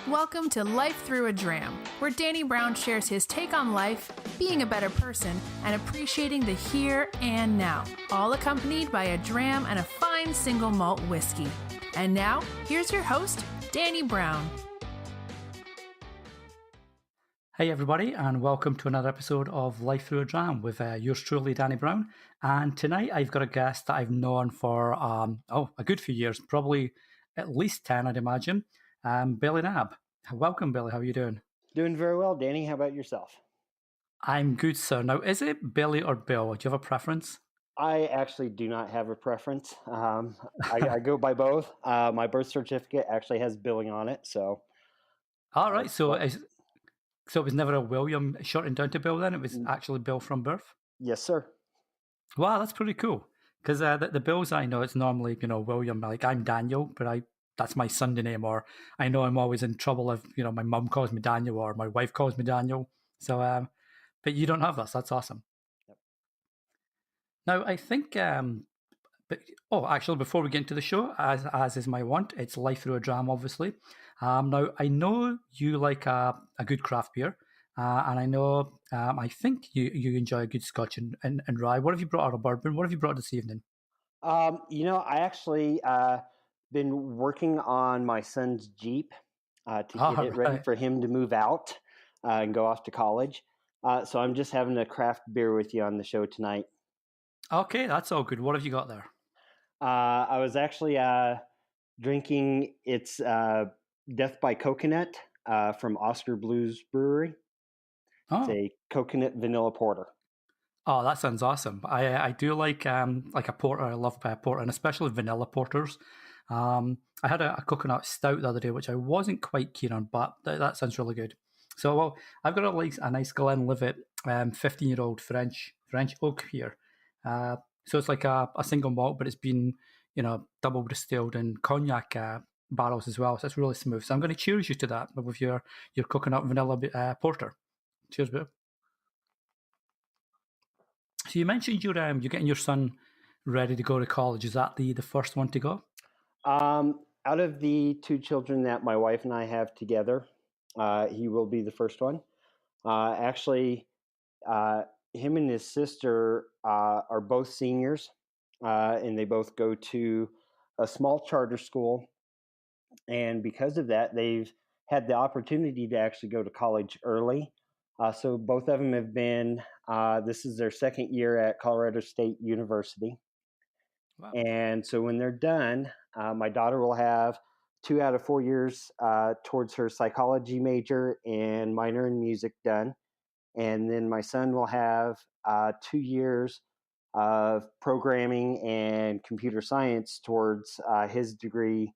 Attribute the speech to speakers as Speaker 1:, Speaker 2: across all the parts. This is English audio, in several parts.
Speaker 1: Welcome to Life Through a Dram, where Danny Brown shares his take on life, being a better person, and appreciating the here and now, all accompanied by a dram and a fine single malt whiskey. And now, here's your host, Danny Brown.
Speaker 2: Hey everybody, and welcome to another episode of Life Through a Dram with yours truly, Danny Brown. And tonight I've got a guest that I've known for a good few years, probably at least 10, I'd imagine. Billy Nab. Welcome, Billy. How are you doing?
Speaker 3: Doing very well, Danny. How about yourself?
Speaker 2: I'm good, sir. Now, is it Billy or Bill? Do you have a preference?
Speaker 3: I actually do not have a preference. I go by both. My birth certificate actually has Billy on it, so.
Speaker 2: All right. So it was never a William shortened down to Bill then? It was actually Bill from birth?
Speaker 3: Yes, sir.
Speaker 2: Wow, that's pretty cool. Because the Bills I know, it's normally, William. Like, I'm Daniel, but that's my Sunday name, or I know I'm always in trouble if, my mum calls me Daniel or my wife calls me Daniel. So, but you don't have this. That's awesome.
Speaker 3: Yep.
Speaker 2: Now, I think, actually, before we get into the show, as is my want, it's Life Through a Dram, obviously. Now, I know you like a good craft beer, and I know, I think you enjoy a good Scotch and rye. What have you brought out of bourbon? What have you brought this evening?
Speaker 3: I actually been working on my son's Jeep to get it ready for him to move out and go off to college. So I'm just having a craft beer with you on the show tonight.
Speaker 2: Okay, that's all good. What have you got there?
Speaker 3: I was actually drinking its Death by Coconut from Oscar Blues Brewery. It's a coconut vanilla porter.
Speaker 2: Oh, that sounds awesome. I do like a porter. I love porter, and especially vanilla porters. I had a coconut stout the other day, which I wasn't quite keen on, but that sounds really good. So, well, I've got a nice Glenlivet 15-year-old French oak here. So it's like a single malt, but it's been, double distilled in cognac barrels as well. So it's really smooth. So I'm going to cheers you to that with your coconut vanilla porter. Cheers, bro. So you mentioned you're getting your son ready to go to college. Is that the first one to go?
Speaker 3: Out of the two children that my wife and I have together, he will be the first one. Actually, him and his sister are both seniors, and they both go to a small charter school. And because of that, they've had the opportunity to actually go to college early. So both of them have been, this is their second year at Colorado State University. Wow. And so when they're done, my daughter will have 2 out of 4 years towards her psychology major and minor in music done. And then my son will have 2 years of programming and computer science towards his degree.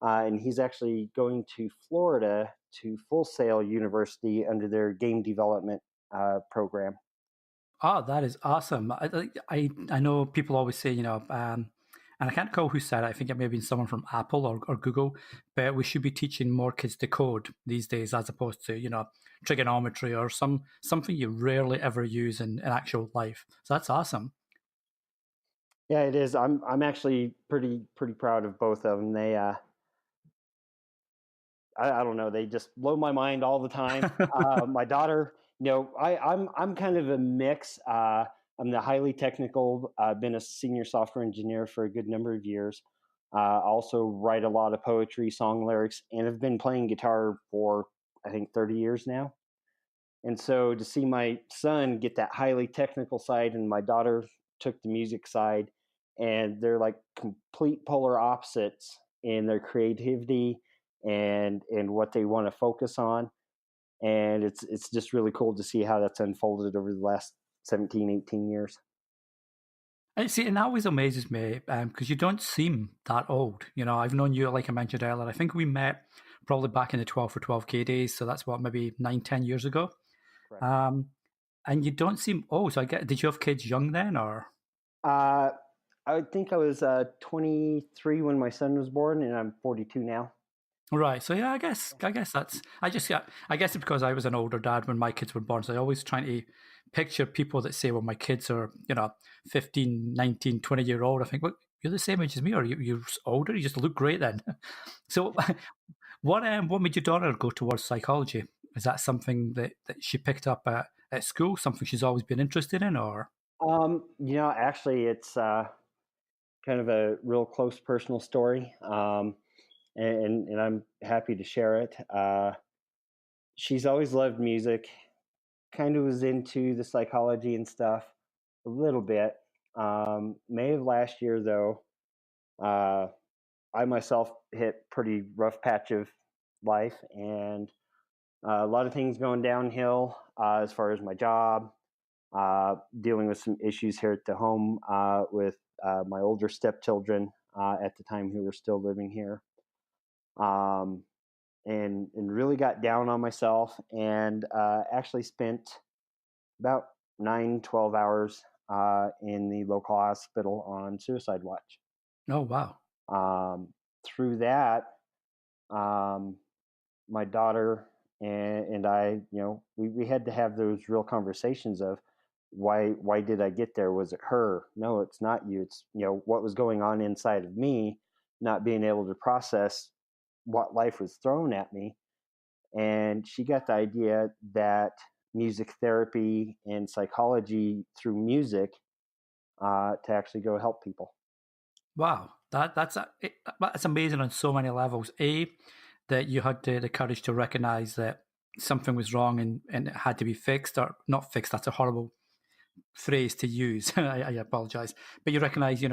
Speaker 3: And he's actually going to Florida to Full Sail University under their game development program.
Speaker 2: Oh, that is awesome. I know people always say, and I can't recall who said it. I think it may have been someone from Apple or Google, but we should be teaching more kids to code these days as opposed to, trigonometry or something you rarely ever use in actual life. So that's awesome.
Speaker 3: Yeah, it is. I'm actually pretty proud of both of them. They I don't know. They just blow my mind all the time. My daughter, I'm kind of a mix. I'm the highly technical. I've been a senior software engineer for a good number of years. Also write a lot of poetry, song lyrics, and have been playing guitar for, I think, 30 years now. And so to see my son get that highly technical side and my daughter took the music side, and they're like complete polar opposites in their creativity and what they want to focus on. And it's just really cool to see how that's unfolded over the last 17, 18 years.
Speaker 2: And see, and that always amazes me because you don't seem that old. I've known you, like I mentioned earlier. I think we met probably back in the 12 for 12K days. So that's what, maybe 9-10 years ago. Correct. And you don't seem old. So did you have kids young then, or?
Speaker 3: I think I was 23 when my son was born, and I'm 42 now.
Speaker 2: Right. So yeah, I guess that's, I guess it's because I was an older dad when my kids were born. So I always trying to picture people that say, well, my kids are, 15, 19, 20-year old. I think, well, you're the same age as me, or you're older. You just look great then. So What made your daughter go towards psychology? Is that something that she picked up at school? Something she's always been interested in, or
Speaker 3: Actually, it's kind of a real close personal story, and I'm happy to share it. She's always loved music. Kind of was into the psychology and stuff a little bit. May of last year, though, uh, I myself hit pretty rough patch of life, and a lot of things going downhill as far as my job, dealing with some issues here at the home with my older stepchildren at the time who were still living here, um, and really got down on myself, and actually spent about 9-12 hours in the local hospital on suicide watch.
Speaker 2: oh wow,
Speaker 3: Um, Through that, um, my daughter and I, we had to have those real conversations of why did I get there? Was it her? No, it's not you. It's what was going on inside of me, not being able to process what life was thrown at me. And she got the idea that music therapy and psychology through music to actually go help people.
Speaker 2: wow, that's amazing on so many levels. A, that you had the courage to recognize that something was wrong and it had to be fixed, or not fixed. That's a horrible phrase to use. I apologize, but you recognize, you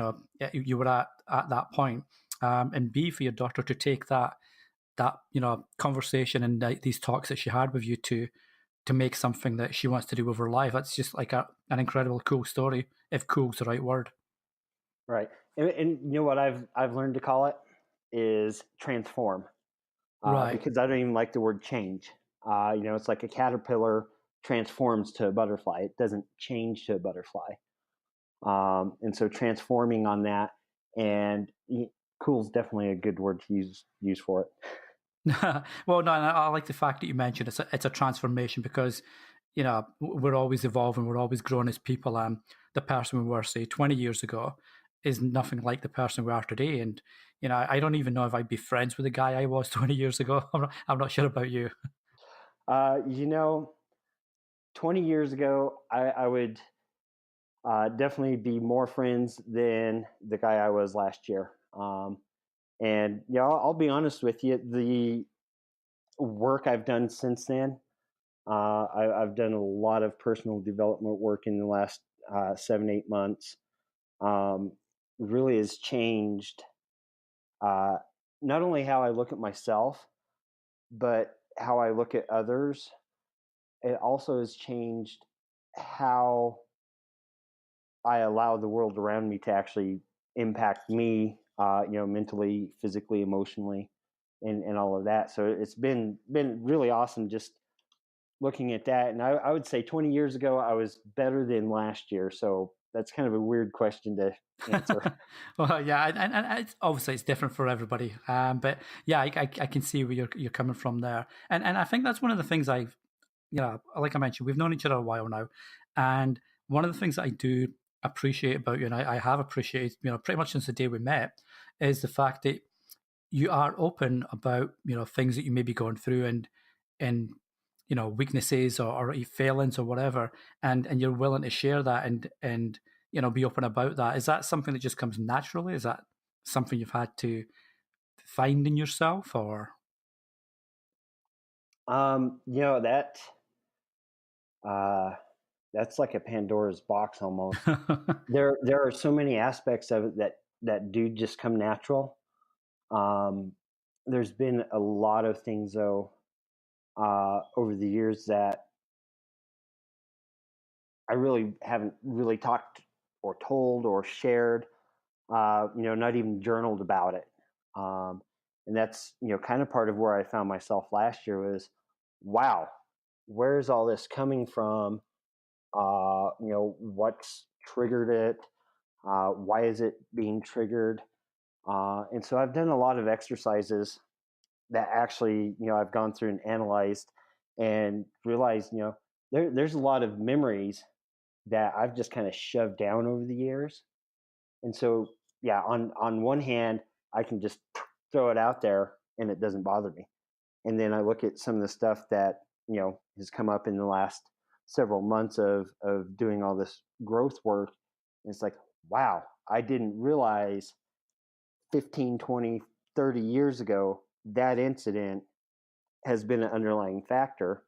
Speaker 2: were at that point, and B, for your daughter to take that conversation and these talks that she had with you to make something that she wants to do with her life. That's just like an incredible cool story, if cool's the right word.
Speaker 3: Right. And you know what I've learned to call it is transform,
Speaker 2: Right.
Speaker 3: because I don't even like the word change. It's like a caterpillar transforms to a butterfly. It doesn't change to a butterfly. And so transforming on that, and cool is definitely a good word to use for it.
Speaker 2: Well, no, I like the fact that you mentioned it's a transformation, because we're always evolving, we're always growing as people. The person we were, say, 20 years ago is nothing like the person we are today. And I don't even know if I'd be friends with the guy I was 20 years ago. I'm not sure about you.
Speaker 3: Uh, you know, 20 years ago, I would definitely be more friends than the guy I was last year. And I'll be honest with you, the work I've done since then, I've done a lot of personal development work in the last 7-8 months. Um, Really has changed uh, not only how I look at myself, but how I look at others. It also has changed how I allow the world around me to actually impact me, mentally, physically, emotionally, and all of that. So it's been really awesome just looking at that. And I would say 20 years ago, I was better than last year. So that's kind of a weird question to answer.
Speaker 2: Well, yeah, and it's, obviously it's different for everybody. But yeah, I can see where you're coming from there, and I think that's one of the things I've, like I mentioned, we've known each other a while now, and one of the things that I do appreciate about you, and I have appreciated, pretty much since the day we met, is the fact that you are open about things that you may be going through, and weaknesses, or failings or whatever, and you're willing to share that, and be open about that. Is that something that just comes naturally? Is that something you've had to find in yourself, or
Speaker 3: That uh, that's like a Pandora's box almost. There are so many aspects of it that do just come natural. Um, there's been a lot of things though over the years that I really haven't really talked or told or shared. Not even journaled about it. Um, and that's kind of part of where I found myself last year was, wow, where's all this coming from? What's triggered it? Why is it being triggered? And so I've done a lot of exercises that actually, I've gone through and analyzed and realized, there's a lot of memories that I've just kind of shoved down over the years. And so, yeah, on one hand, I can just throw it out there and it doesn't bother me. and then I look at some of the stuff that has come up in the last several months of doing all this growth work. And it's like, wow, I didn't realize 15, 20, 30 years ago that incident has been an underlying factor.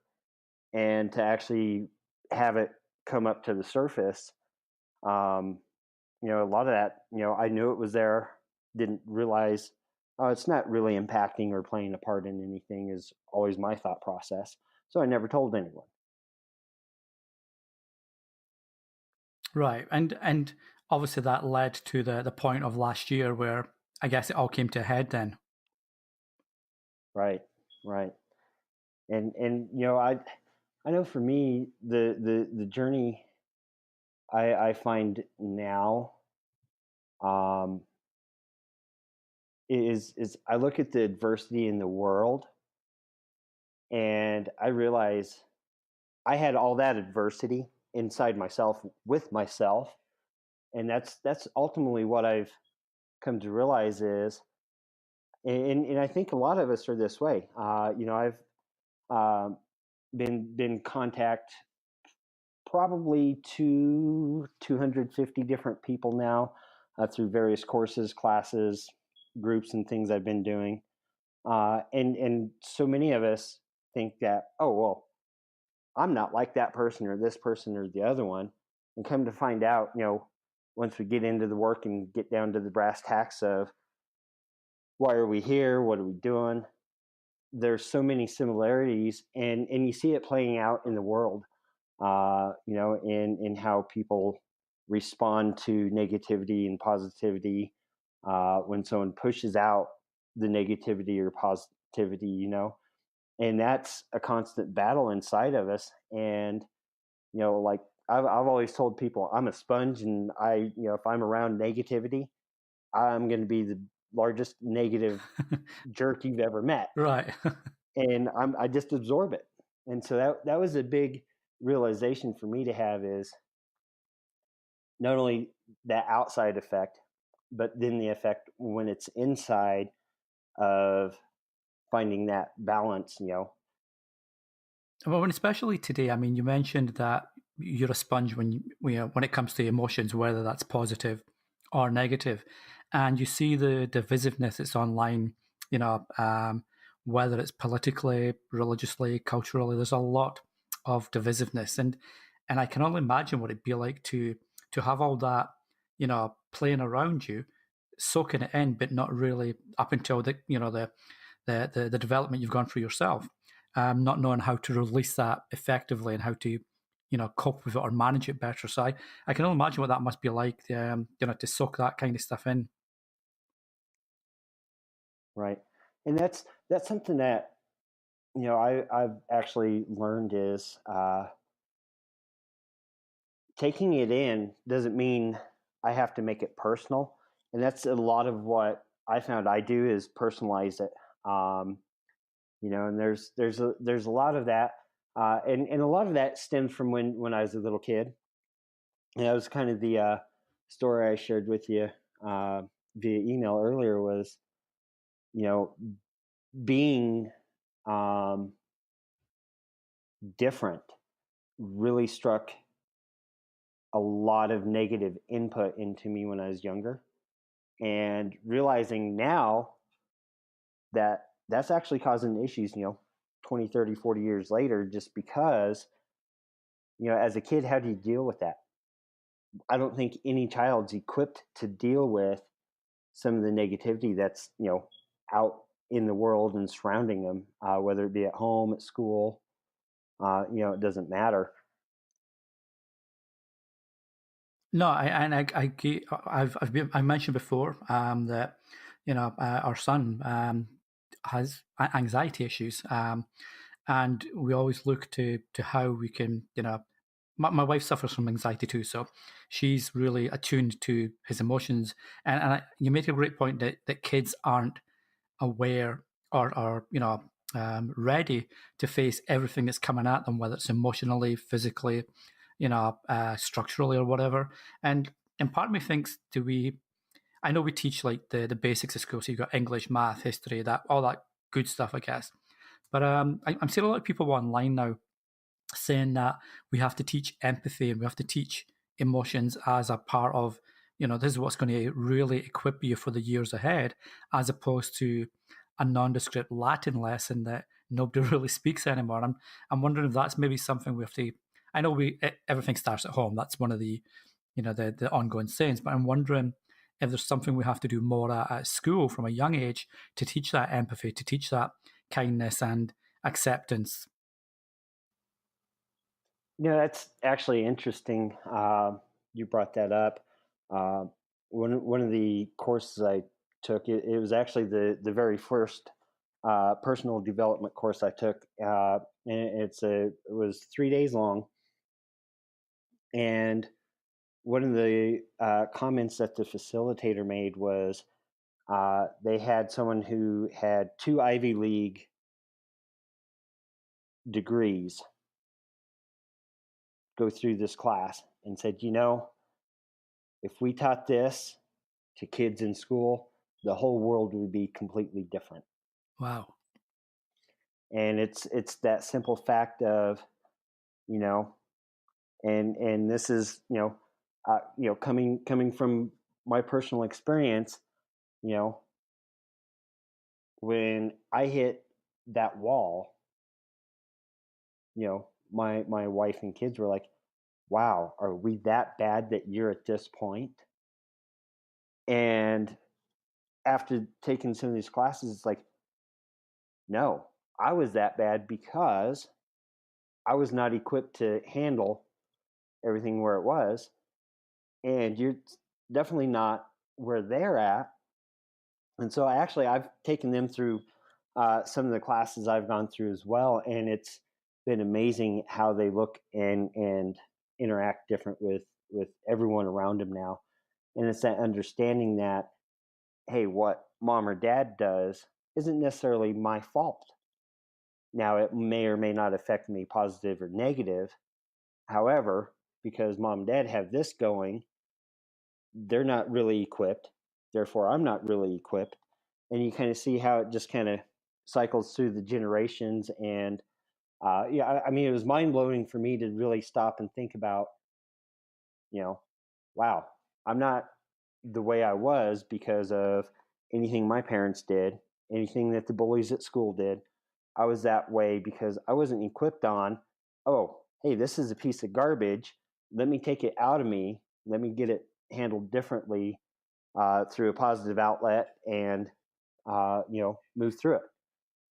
Speaker 3: And to actually have it come up to the surface, a lot of that, I knew it was there, didn't realize, oh, it's not really impacting or playing a part in anything, is always my thought process. So I never told anyone.
Speaker 2: Right. And obviously that led to the point of last year where I guess it all came to a head then.
Speaker 3: Right. And I know for me, the journey I find now is I look at the adversity in the world, and I realize I had all that adversity inside myself with myself, and that's ultimately what I've come to realize is, and I think a lot of us are this way. I've been contact probably 250 different people now through various courses, classes, groups, and things I've been doing. And so many of us think that, oh, well, I'm not like that person or this person or the other one. And come to find out, once we get into the work and get down to the brass tacks of why are we here? What are we doing? There's so many similarities, and you see it playing out in the world, in how people respond to negativity and positivity when someone pushes out the negativity or positivity, and that's a constant battle inside of us. And like I've always told people, I'm a sponge, and if I'm around negativity, I'm going to be the largest negative jerk you've ever met.
Speaker 2: Right.
Speaker 3: And I just absorb it. And so that was a big realization for me to have, is not only that outside effect, but then the effect when it's inside of finding that balance,
Speaker 2: Well, and especially today, I mean, you mentioned that you're a sponge when it comes to emotions, whether that's positive or negative, and you see the divisiveness that's online, whether it's politically, religiously, culturally. There's a lot of divisiveness, and I can only imagine what it'd be like to have all that, playing around you, soaking it in, but not really up until the development you've gone through yourself. Not knowing how to release that effectively and how to, cope with it or manage it better. So I can only imagine what that must be like, to soak that kind of stuff in.
Speaker 3: Right. And that's something that, I've actually learned is taking it in doesn't mean I have to make it personal. And that's a lot of what I found I do, is personalize it. And there's a lot of that, and a lot of that stems from when I was a little kid. And that was kind of the story I shared with you via email earlier. Was being different really struck a lot of negative input into me when I was younger, and realizing now that that's actually causing issues, 20, 30, 40 years later, just because, as a kid, how do you deal with that? I don't think any child's equipped to deal with some of the negativity that's, out in the world and surrounding them, whether it be at home, at school, it doesn't matter.
Speaker 2: No, I mentioned before that our son has anxiety issues, and we always look to how we can, my wife suffers from anxiety too, so she's really attuned to his emotions. And you make a great point that kids aren't aware or ready to face everything that's coming at them, whether it's emotionally, physically, structurally or whatever. And part of me thinks, I know we teach like the basics of school, so you've got English, math, history, that all that good stuff, I guess. But I'm seeing a lot of people online now saying that we have to teach empathy and we have to teach emotions as a part of, this is what's going to really equip you for the years ahead, as opposed to a nondescript Latin lesson that nobody really speaks anymore. I'm wondering if that's maybe something we have to. I know everything starts at home. That's one of the, the ongoing sayings. But I'm wondering if there's something we have to do more at school from a young age to teach that empathy, to teach that kindness and acceptance.
Speaker 3: That's actually interesting. You brought that up. Uh, one of the courses I took, it was actually the very first personal development course I took, and it was 3 days long. And one of the comments that the facilitator made was they had someone who had 2 Ivy League degrees go through this class and said, if we taught this to kids in school, the whole world would be completely different.
Speaker 2: Wow.
Speaker 3: And it's that simple fact of, and this is, coming from my personal experience, when I hit that wall, my wife and kids were like, wow, are we that bad that you're at this point? And after taking some of these classes, it's like, no, I was that bad because I was not equipped to handle everything where it was. And you're definitely not where they're at. And so I've taken them through some of the classes I've gone through as well. And it's been amazing how they look and interact different with everyone around them now. And it's that understanding that, hey, what mom or dad does isn't necessarily my fault. Now, it may or may not affect me positive or negative. However, because mom and dad have this going, they're not really equipped. Therefore, I'm not really equipped. And you kind of see how it just kind of cycles through the generations. And I mean, it was mind blowing for me to really stop and think about, wow, I'm not the way I was because of anything my parents did, anything that the bullies at school did. I was that way because I wasn't equipped on, oh, hey, this is a piece of garbage. Let me take it out of me. Let me get it handled differently through a positive outlet and, move through it.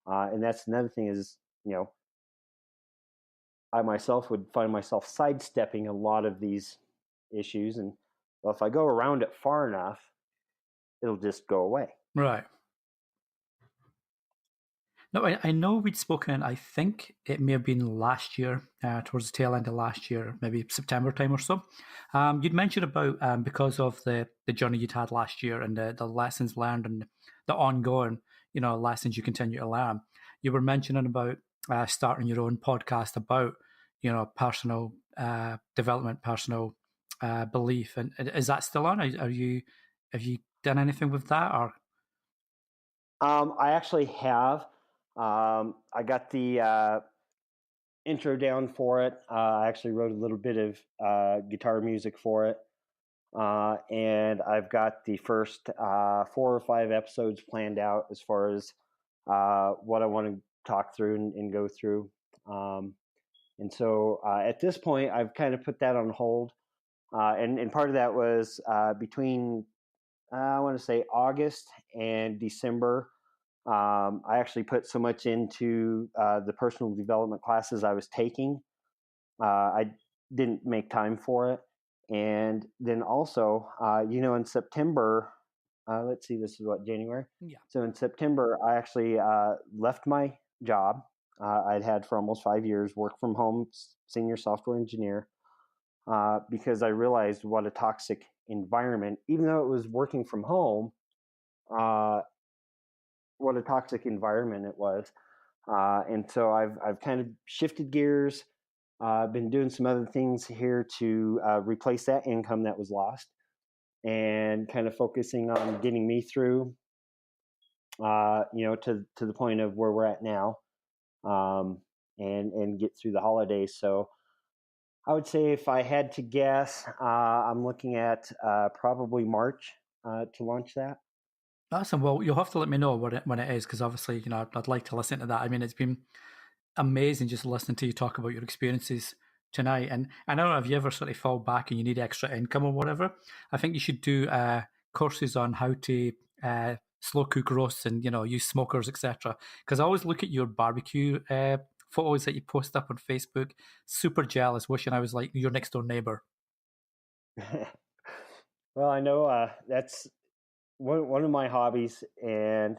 Speaker 3: And that's another thing is, I myself would find myself sidestepping a lot of these issues. And well, if I go around it far enough, it'll just go away.
Speaker 2: Right. No, I know we'd spoken, I think it may have been last year, towards the tail end of last year, maybe September time or so. You'd mentioned about because of the journey you'd had last year and the lessons learned and the ongoing, lessons you continue to learn. You were mentioning about starting your own podcast about, personal development, personal belief. And is that still on? Have you done anything with that or?
Speaker 3: I actually have. I got the intro down for it. I actually wrote a little bit of guitar music for it. And I've got the first 4 or 5 episodes planned out as far as what I want to talk through and go through. And so at this point, I've kind of put that on hold. And part of that was between, I want to say, August and December. I actually put so much into the personal development classes I was taking. I didn't make time for it. And then also, in September, let's see, this is what, January?
Speaker 2: Yeah.
Speaker 3: So in September, I actually left my job I'd had for almost 5 years, work from home, senior software engineer, because I realized what a toxic environment, even though it was working from home, what a toxic environment it was. And so I've kind of shifted gears. I've been doing some other things here to replace that income that was lost, and kind of focusing on getting me through, to the point of where we're at now. and get through the holidays. So I would say if I had to guess, I'm looking at probably March to launch that.
Speaker 2: Awesome. Well, you'll have to let me know when it is, because obviously, I'd like to listen to that. I mean, it's been amazing just listening to you talk about your experiences tonight. And I don't know if you ever sort of fall back and you need extra income or whatever. I think you should do courses on how to slow cook roasts and use smokers, etc. Because I always look at your barbecue photos that you post up on Facebook. Super jealous, wishing I was like your next door neighbor.
Speaker 3: Well, I know that's one of my hobbies, and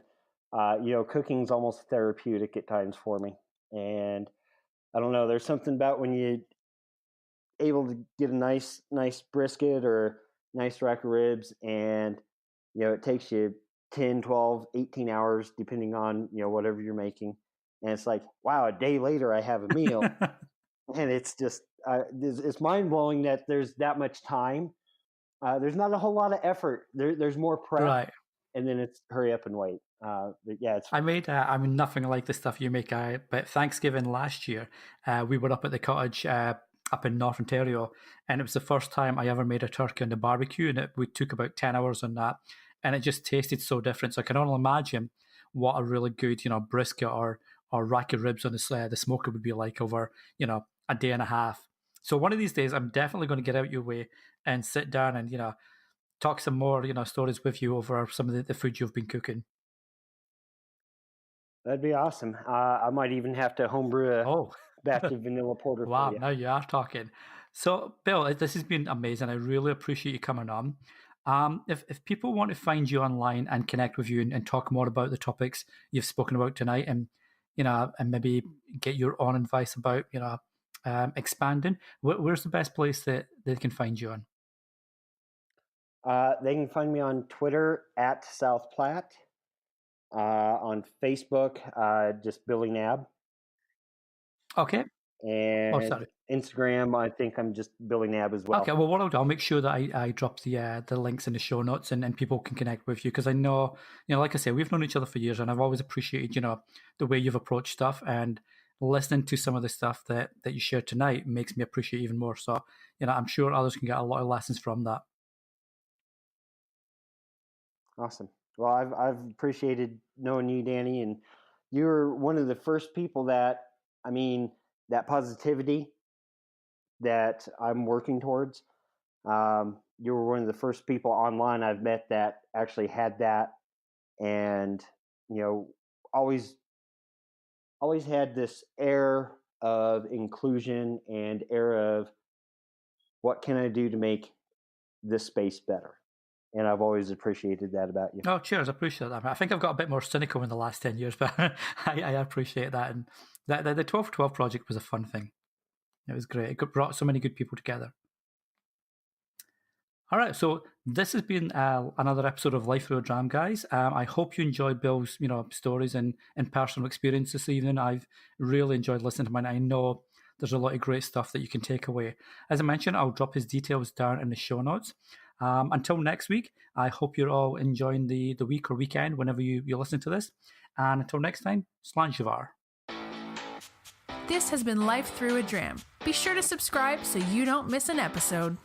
Speaker 3: cooking's almost therapeutic at times for me. And I don't know, there's something about when you able to get a nice brisket or nice rack of ribs, and it takes you 10, 12, 18 hours depending on whatever you're making, and it's like, wow, a day later I have a meal. And it's just it's mind-blowing that there's that much time. There's not a whole lot of effort. There's more prep,
Speaker 2: Right.
Speaker 3: and then it's hurry up and wait. But yeah, it's
Speaker 2: I made, nothing like the stuff you make. But Thanksgiving last year, we were up at the cottage up in North Ontario, and it was the first time I ever made a turkey on the barbecue, and we took about 10 hours on that, and it just tasted so different. So I can only imagine what a really good, brisket or rack of ribs on the smoker would be like over, a day and a half. So one of these days, I'm definitely going to get out your way and sit down and, talk some more, stories with you over some of the food you've been cooking.
Speaker 3: That'd be awesome. I might even have to homebrew a
Speaker 2: Oh,
Speaker 3: batch of vanilla porter for
Speaker 2: wow,
Speaker 3: you.
Speaker 2: now you are talking. So, Bill, this has been amazing. I really appreciate you coming on. If people want to find you online and connect with you and talk more about the topics you've spoken about tonight, and and maybe get your own advice about expanding, where's the best place that they can find you on?
Speaker 3: They can find me on Twitter at South Platte, on Facebook, just Billy Nab,
Speaker 2: Okay. Oh,
Speaker 3: and
Speaker 2: sorry.
Speaker 3: Instagram, I think I'm just Billy Nab as well.
Speaker 2: Okay, well, what I'll do, I'll make sure that I drop the links in the show notes, and people can connect with you, because I know, like I say, we've known each other for years, and I've always appreciated, the way you've approached stuff, and listening to some of the stuff that you shared tonight makes me appreciate even more. So, I'm sure others can get a lot of lessons from that.
Speaker 3: Awesome. Well, I've appreciated knowing you, Danny, and you're one of the first people that, I mean, that positivity that I'm working towards. You were one of the first people online I've met that actually had that, and always had this air of inclusion and air of what can I do to make this space better. And I've always appreciated that about you.
Speaker 2: Oh, cheers! I appreciate that. I think I've got a bit more cynical in the last 10 years, but I appreciate that. And the 12 for 12 project was a fun thing. It was great. It brought so many good people together. All right, so this has been another episode of Life Through a Dram, guys. I hope you enjoyed Bill's, stories and personal experience this evening. I've really enjoyed listening to mine. I know there's a lot of great stuff that you can take away. As I mentioned, I'll drop his details down in the show notes. Until next week, I hope you're all enjoying the week or weekend whenever you listen to this. And until next time, Slanjavar.
Speaker 1: This has been Life Through a Dram. Be sure to subscribe so you don't miss an episode.